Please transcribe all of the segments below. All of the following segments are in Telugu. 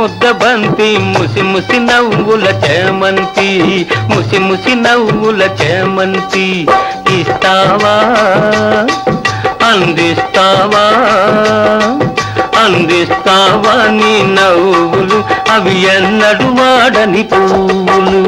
ముద్ద బంతి ముసి ముసి నవ్వుల చేమంతి ముసి ముసి నవ్వుల చేమంతి ఇస్తావా అందిస్తావా అందిస్తావా నీ నవ్వులు అవి ఎన్నడు వాడని పువ్వులు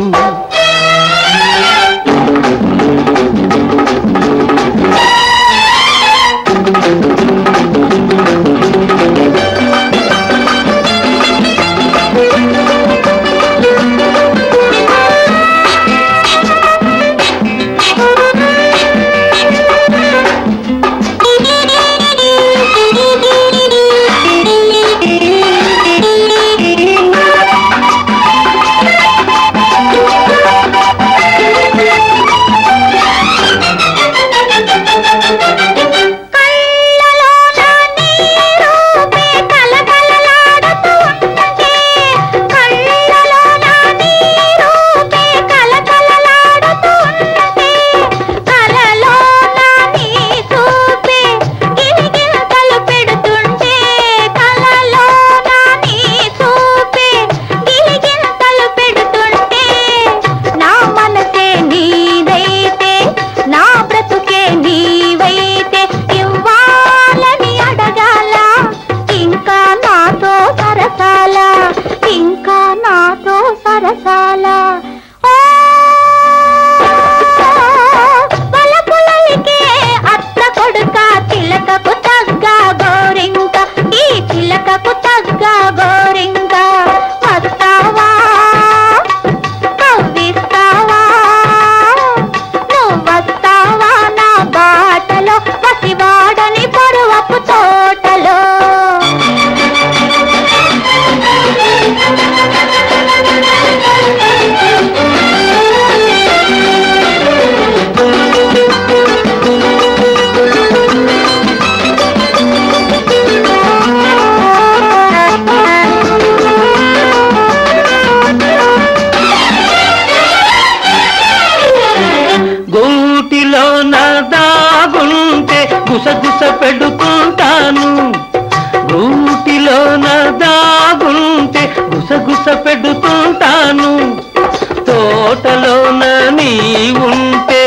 సరసాలా వలపులలికే అత్త కొడుక చిలకకు తగ్గ గోరింక ఈ చిలకకు తగ్గ గోరింక వస్తావా కవ్విస్తావా నువ్వస్తావా నా బాటలో పసివాడని పరువపు తోటలో గూటిలో నా దాగుంటే గుసగుస పెడుతుంటాను గూటిలో నా దాగుంటే గుసగుస పెడుతుంటాను తోటలోన నీ ఉంటే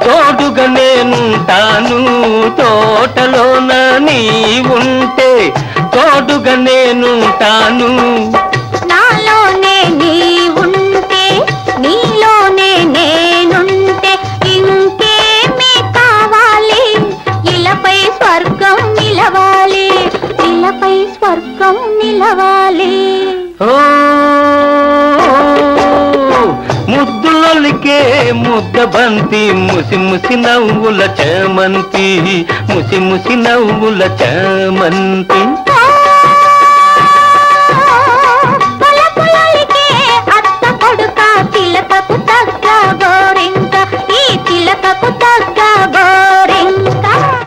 తోడుగా నేనుంటాను తోటలోన నీ ఉంటే తోడుగా నేనుంటాను నాలోనే నీ ఉంటే నీలోనే నేనుంటే ఇంకేమి కావాలి ఇలపై స్వర్గం నిలవాలి ఇలపై స్వర్గం నిలవాలి ముద్దులొలికే ముద్ద బంతి ముసి ముసి నవ్వుల చేమంతి ముసి ముసి నవ్వుల చేమంతి